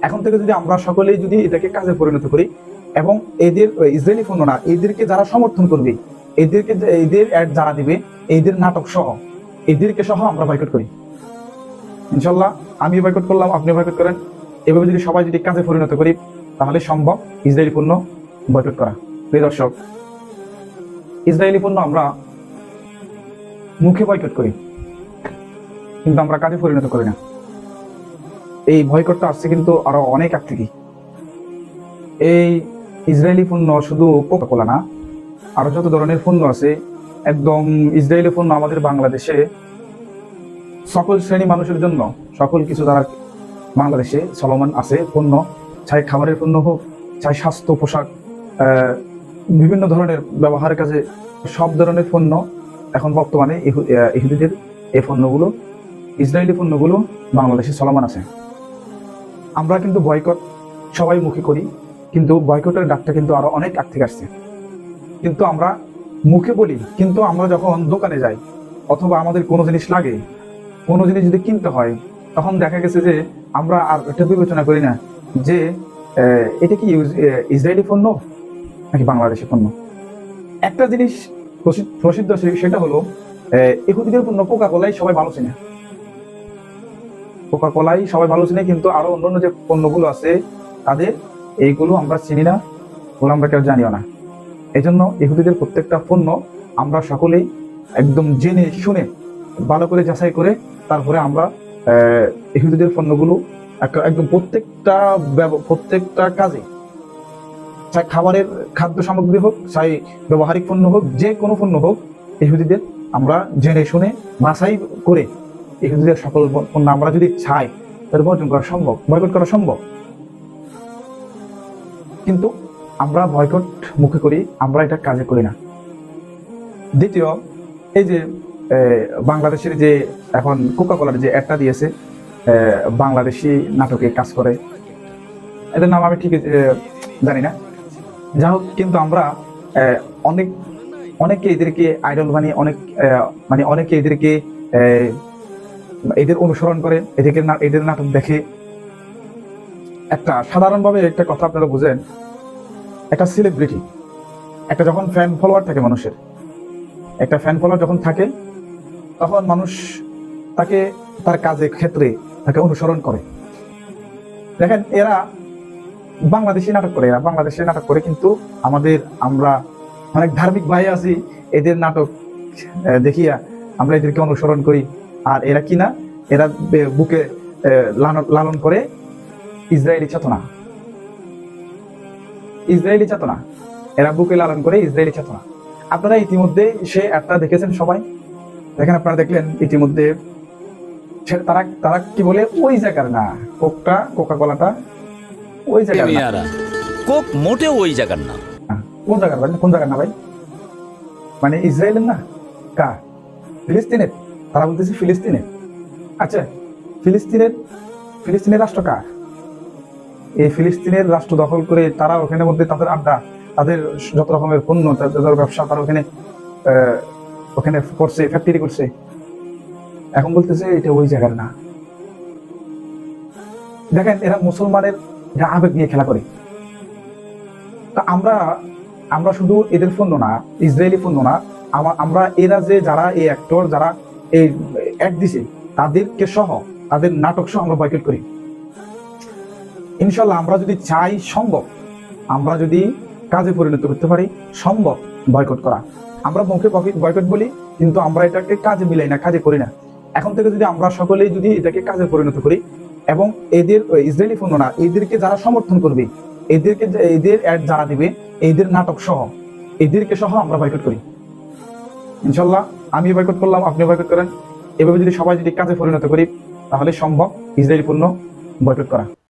এখন থেকে যদি আমরা সকলেই যদি এটাকে কাজে পরিণত করি এবং এদের ইসরায়েলি পণ্য না, এদেরকে যারা সমর্থন করবে, এদেরকে এদের অ্যাড যারা দিবে, এদের নাটক সহ এদেরকে সহ আমরা বয়কট করি। ইনশাল্লাহ আমি বয়কট করলাম, আপনি বয়কট করেন। এভাবে যদি সবাই যদি কাজে পরিণত করি তাহলে সম্ভব ইসরায়েলি পণ্য বয়কট করা। প্রিয় দর্শক, ইসরায়েলি পণ্য আমরা মুখে বয়কট করি কিন্তু আমরা কাজে পরিণত করি না। এই বয়কটটা আসছে কিন্তু আরো অনেক আগ থেকে। এই ইসরায়েলি পণ্য শুধু কোকা কোলা না, আরো যত ধরনের পণ্য আছে, একদম ইসরায়েলি পণ্য আমাদের বাংলাদেশে সকল শ্রেণী মানুষের জন্য সকল কিছু দ্বারা বাংলাদেশে চলমান আছে পণ্য, চাই খাবারের পণ্য হোক, চাই স্বাস্থ্য পোশাক, বিভিন্ন ধরনের ব্যবহারের কাজে সব ধরনের পণ্য এখন বর্তমানে ইহুদিদের এই পণ্যগুলো, ইসরায়েলি পণ্যগুলো বাংলাদেশে চলমান আছে। আমরা কিন্তু বয়কট সবাই মুখে করি, কিন্তু বয়কটের ডাকটা কিন্তু আরো অনেক আগ থেকে আসছে। কিন্তু আমরা মুখে বলি, কিন্তু আমরা যখন দোকানে যাই অথবা আমাদের কোনো জিনিস লাগে, কোনো জিনিস যদি কিনতে হয়, তখন দেখা গেছে যে আমরা আর এটা বিবেচনা করি না যে এটা কি ইসরায়েলি পণ্য নাকি বাংলাদেশি পণ্য। একটা জিনিস প্রসিদ্ধ, সেটা হলো ইহুদিদের পণ্য কোকা কোলাই সবাই ভালো চিনে, কোকা কোলাই সবাই ভালো চিনে, কিন্তু আরো অন্যান্য যে পণ্যগুলো আছে তাদের এইগুলো আমরা চিনি না, ওগুলো আমরা কেউ জানিও না। এই জন্য ইহুদিদের প্রত্যেকটা পণ্য আমরা সকলেই একদম জেনে শুনে ভালো করে যাচাই করে তারপরে আমরা ইহুদিদের পণ্যগুলো একদম প্রত্যেকটা কাজে, চাই খাবারের খাদ্য সামগ্রী হোক, চাই ব্যবহারিক পণ্য হোক, যে কোনো পণ্য হোক, ইহুদিদের আমরা জেনে শুনে বাছাই করে ইহুদিদের সকল পণ্য আমরা যদি চাই তাহলে বর্জন করা সম্ভব, বয়কট করা সম্ভব। কিন্তু আমরা বয়কট মুখে করি, আমরা এটা কাজে করি না। দ্বিতীয়, এই যে বাংলাদেশের যে এখন কোকা কোলার যে একটা দিয়েছে, বাংলাদেশি নাটকে কাজ করে, এদের নাম আমি ঠিক জানি না, যা হোক, কিন্তু আমরা অনেকে এদেরকে আইডল বানিয়ে অনেকে এদেরকে এদের অনুসরণ করে, এদের নাটক দেখে। একটা সাধারণভাবে একটা কথা আপনারা বুঝেন, একটা সেলিব্রিটি, একটা যখন ফ্যান ফলোয়ার থাকে, মানুষের একটা ফ্যান ফলোয়ার যখন থাকে, তখন মানুষ তাকে তার কাজের ক্ষেত্রে তাকে অনুসরণ করে। দেখেন, এরা বাংলাদেশি নাটক করে, কিন্তু আমরা অনেক ধার্মিক ভাই আছি, এদের নাটক দেখিয়া আমরা এদেরকে অনুসরণ করি। আর এরা কিনা, এরা বুকে লালন করে ইসরায়েলি চেতনা, এরা বুকে লালন করে ইসরায়েলি চেতনা। আপনারা ইতিমধ্যে সে একটা দেখেছেন সবাই, দেখেন, আপনারা দেখলেন ইতিমধ্যে তারা কি বলে, ওই জায়গার না, কোকা কোলাটা ওই জায়গার না, কোক মোটেও ওই জায়গার না। কোন জায়গার না ভাই? মানে ইসরায়েলের না, কার? ফিলিস্তিনের। তারা বলতেছে ফিলিস্তিনের। আচ্ছা, ফিলিস্তিনের রাষ্ট্র কার? এই ফিলিস্তিনের রাষ্ট্র দখল করে তারা ওখানে মধ্যে তাদের আড্ডা, তাদের যত রকমের পণ্য, তাদের ব্যবসা, তারা ওখানে করছে, ফ্যাক্টরি করছে। এখন বলতেছে এটা ওই জায়গার না। দেখেন, এরা মুসলমানের আবেগ নিয়ে খেলা করে। তা আমরা শুধু এদের পণ্য না, ইসরায়েলি পণ্য না, আমরা এরা যে যারা এই অ্যাক্টর, যারা এই অ্যাড দিছে, তাদেরকে সহ, তাদের নাটক সহ আমরা বয়কট করি। ইনশাল্লাহ আমরা যদি চাই সম্ভব, আমরা যদি কাজে পরিণত করতে পারি, সম্ভব বয়কট করা। আমরা মুখে বয়কট বলি, কিন্তু আমরা এটাকে কাজে মিলাই না, কাজে করি না। এখন থেকে যদি আমরা সকলেই যদি এটাকে কাজে পরিণত করি এবং এদের ইসরায়েলি পণ্য না, এদেরকে যারা সমর্থন করবে, এদের অ্যাড যারা দিবে, এদের নাটক সহ এদেরকে সহ আমরা বয়কট করি। ইনশাল্লাহ আমি বয়কট করলাম, আপনি বয়কট করেন। এভাবে যদি সবাই যদি কাজে পরিণত করি তাহলে সম্ভব ইসরায়েলি পণ্য বয়কট করা।